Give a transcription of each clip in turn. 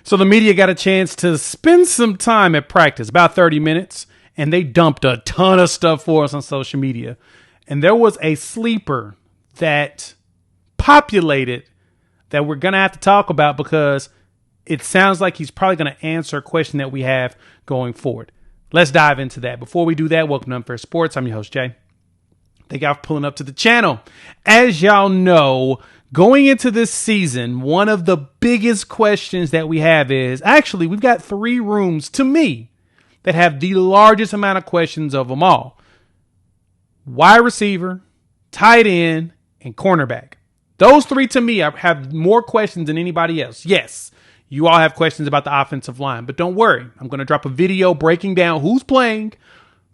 So the media got a chance to spend some time at practice, about 30 minutes, and they dumped a ton of stuff for us on social media. And there was a sleeper that populated that we're going to have to talk about because it sounds like he's probably going to answer a question that we have going forward. Let's dive into that. Before we do that, welcome to Unfair Sports. I'm your host, Jay. Thank y'all for pulling up to the channel. As y'all know, going into this season, one of the biggest questions that we have is, actually, we've got three rooms, to me, that have the largest amount of questions of them all. Wide receiver, tight end, and cornerback. Those three, to me, have more questions than anybody else. Yes, you all have questions about the offensive line, but don't worry. I'm going to drop a video breaking down who's playing,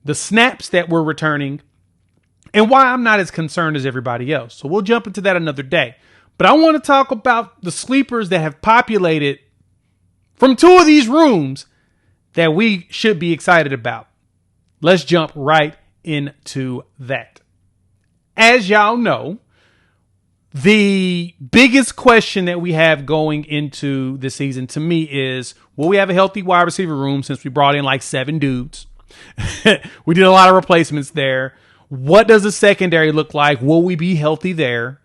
the snaps that we're returning, and why I'm not as concerned as everybody else. So we'll jump into that another day. But I want to talk about the sleepers that have populated from two of these rooms that we should be excited about. Let's jump right into that. As y'all know, the biggest question that we have going into the season to me is, will we have a healthy wide receiver room since we brought in like 7 dudes? We did a lot of replacements there. What does the secondary look like? Will we be healthy there?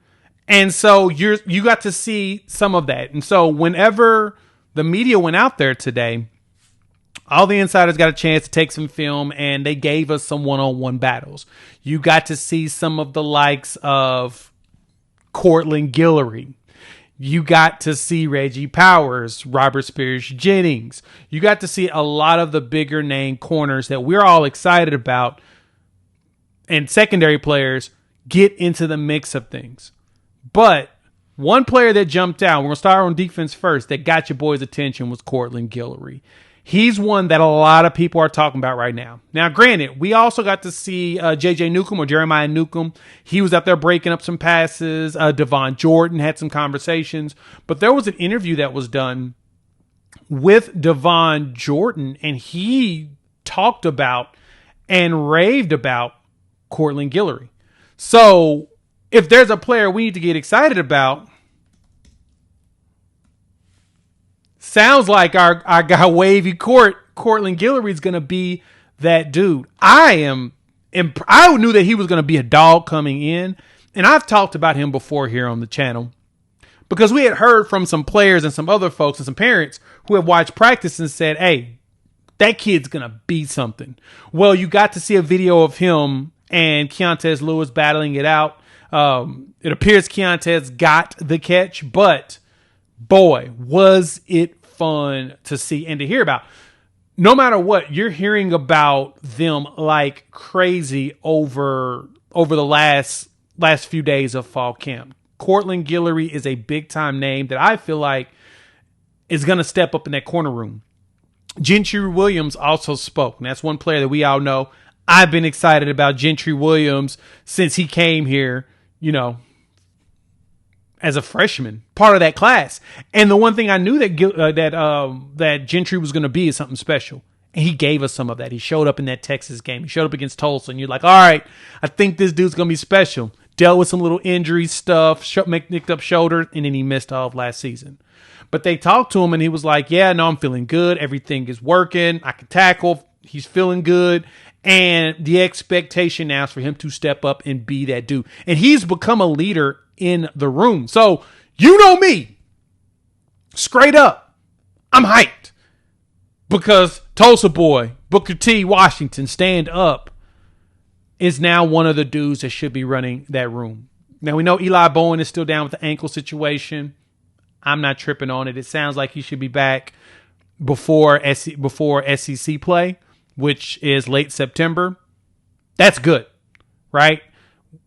And so you got to see some of that. And so whenever the media went out there today, all the insiders got a chance to take some film and they gave us some one-on-one battles. You got to see some of the likes of Cortland Guillory. You got to see Reggie Powers, Robert Spears-Jennings. You got to see a lot of the bigger name corners that we're all excited about and secondary players get into the mix of things. But one player that jumped out, we're going to start on defense first, that got your boys' attention was Cortland Guillory. He's one that a lot of people are talking about right now. Now, granted, we also got to see J.J. Newcomb or Jeremiah Newcomb. He was out there breaking up some passes. Devon Jordan had some conversations. But there was an interview that was done with Devon Jordan, and he talked about and raved about Cortland Guillory. So if there's a player we need to get excited about, sounds like our guy Wavy Cortland Guillory is going to be that dude. I knew that he was going to be a dog coming in, and I've talked about him before here on the channel because we had heard from some players and some other folks and some parents who have watched practice and said, hey, that kid's going to be something. Well, you got to see a video of him and Keontez Lewis battling it out. It appears Keontez got the catch, but boy, was it fun to see and to hear about. No matter what, you're hearing about them like crazy over the last few days of fall camp. Cortland Guillory is a big time name that I feel like is going to step up in that corner room. Gentry Williams also spoke, and that's one player that we all know. I've been excited about Gentry Williams since he came here, as a freshman, part of that class. And the one thing I knew that Gentry was going to be is something special. And he gave us some of that. He showed up in that Texas game. He showed up against Tulsa, and you're like, all right, I think this dude's going to be special. Dealt with some little injury stuff, nicked up shoulder, and then he missed all of last season. But they talked to him, and he was like, yeah, no, I'm feeling good. Everything is working. I can tackle. He's feeling good. And the expectation now is for him to step up and be that dude. And he's become a leader in the room. So, you know me. Straight up. I'm hyped. Because Tulsa boy, Booker T. Washington, stand up, is now one of the dudes that should be running that room. Now, we know Eli Bowen is still down with the ankle situation. I'm not tripping on it. It sounds like he should be back before SEC play, which is late September. That's good, right?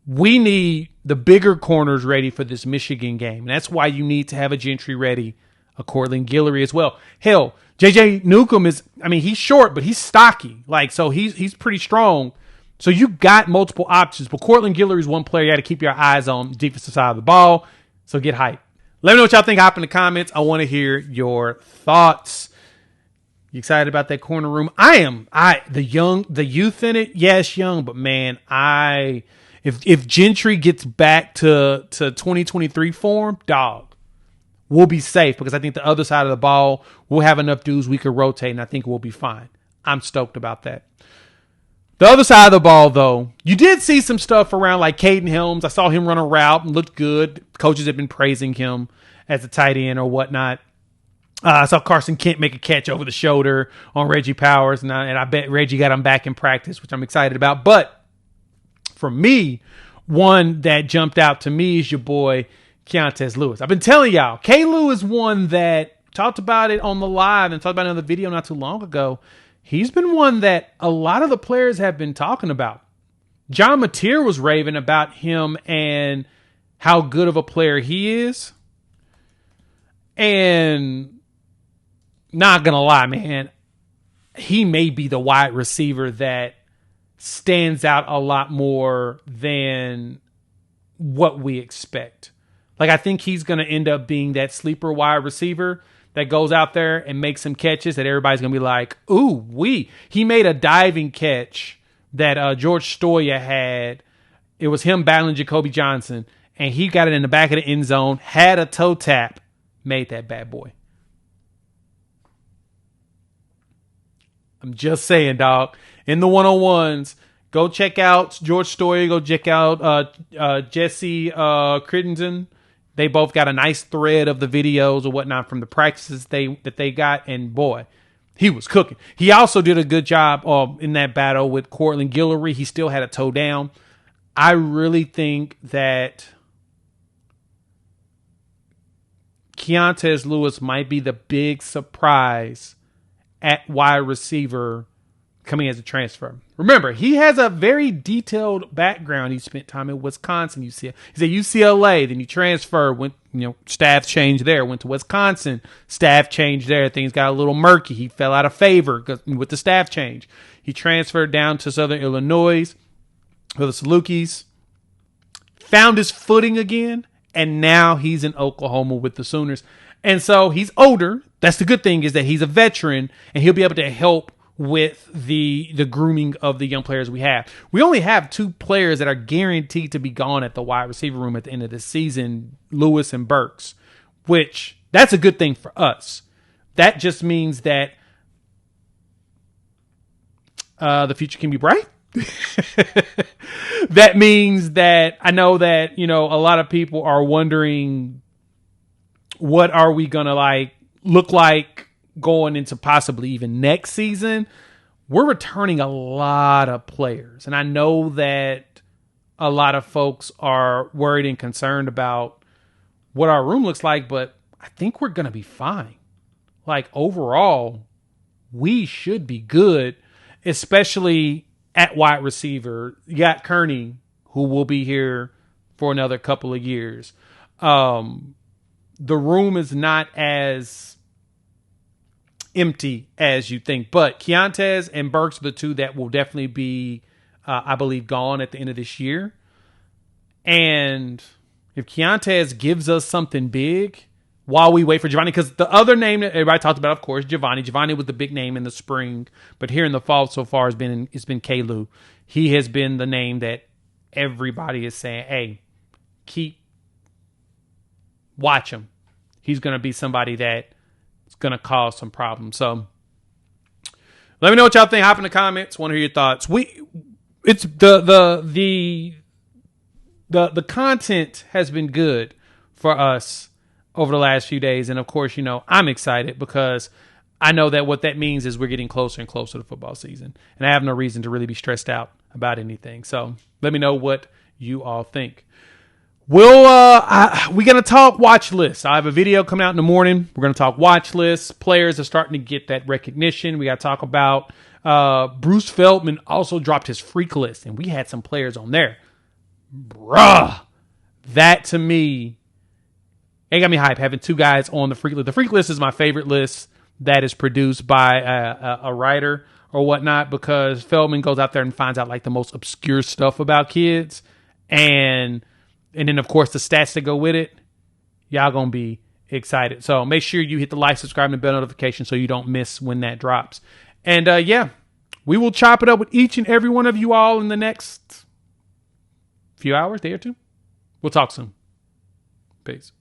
We need the bigger corners ready for this Michigan game. And that's why you need to have a Gentry ready, a Cortland Guillory as well. Hell, J.J. Newcomb he's short, but he's stocky. So he's pretty strong. So you got multiple options. But Cortland Guillory is one player you got to keep your eyes on, the defensive side of the ball. So get hyped. Let me know what y'all think. Hop in the comments. I want to hear your thoughts. You excited about that corner room? I am. The youth in it, yes, young, but man, if Gentry gets back to 2023 form, dog, we'll be safe because I think the other side of the ball, we'll have enough dudes we could rotate, and I think we'll be fine. I'm stoked about that. The other side of the ball, though, you did see some stuff around like Caden Helms. I saw him run a route and looked good. Coaches have been praising him as a tight end or whatnot. I saw Carson Kent make a catch over the shoulder on Reggie Powers, and I bet Reggie got him back in practice, which I'm excited about. But for me, one that jumped out to me is your boy, Keontez Lewis. I've been telling y'all, K-Lou is one that talked about it on the live and talked about it on the video not too long ago. He's been one that a lot of the players have been talking about. John Mateer was raving about him and how good of a player he is. And not going to lie, man, he may be the wide receiver that stands out a lot more than what we expect. Like, I think he's going to end up being that sleeper wide receiver that goes out there and makes some catches that everybody's going to be like, ooh, he made a diving catch that George Stoya had. It was him battling Jacoby Johnson, and he got it in the back of the end zone, had a toe tap, made that bad boy. I'm just saying, dog. In the one-on-ones, go check out George Story. Go check out Jesse Crittenden. They both got a nice thread of the videos or whatnot from the practices that they got. And boy, he was cooking. He also did a good job in that battle with Cortland Guillory. He still had a toe down. I really think that Keontez Lewis might be the big surprise at wide receiver coming as a transfer. Remember, he has a very detailed background. He spent time in Wisconsin. He's at UCLA, then he transferred, staff changed there, went to Wisconsin, staff changed there. Things got a little murky. He fell out of favor with the staff change. He transferred down to Southern Illinois for the Salukis, found his footing again, and now he's in Oklahoma with the Sooners. And so he's older. That's the good thing, is that he's a veteran, and he'll be able to help with the grooming of the young players we have. We only have 2 players that are guaranteed to be gone at the wide receiver room at the end of the season, Lewis and Burks, which that's a good thing for us. That just means that the future can be bright. That means that I know that, a lot of people are wondering, what are we going to look like going into possibly even next season? We're returning a lot of players. And I know that a lot of folks are worried and concerned about what our room looks like, but I think we're going to be fine. Overall, we should be good, especially at wide receiver. You got Kearney, who will be here for another couple of years. The room is not as empty as you think, but Keontez and Burks are the 2 that will definitely be, I believe, gone at the end of this year. And if Keontez gives us something big while we wait for Giovanni, because the other name that everybody talked about, of course, Giovanni. Giovanni was the big name in the spring, but here in the fall so far it's been K-Lou. He has been the name that everybody is saying, hey, watch him. He's going to be somebody that it's going to cause some problems. So let me know what y'all think. Hop in the comments. Want to hear your thoughts. It's the content has been good for us over the last few days. And of course, I'm excited because I know that what that means is we're getting closer and closer to football season. And I have no reason to really be stressed out about anything. So let me know what you all think. We're going to talk watch lists. I have a video coming out in the morning. We're going to talk watch lists. Players are starting to get that recognition. We got to talk about Bruce Feldman also dropped his freak list, and we had some players on there. Bruh. That, to me, it got me hype, having 2 guys on the freak list. The freak list is my favorite list that is produced by a writer or whatnot, because Feldman goes out there and finds out the most obscure stuff about kids. And then, of course, the stats that go with it, y'all going to be excited. So make sure you hit the like, subscribe, and bell notification so you don't miss when that drops. And, we will chop it up with each and every one of you all in the next few hours, day or 2. We'll talk soon. Peace.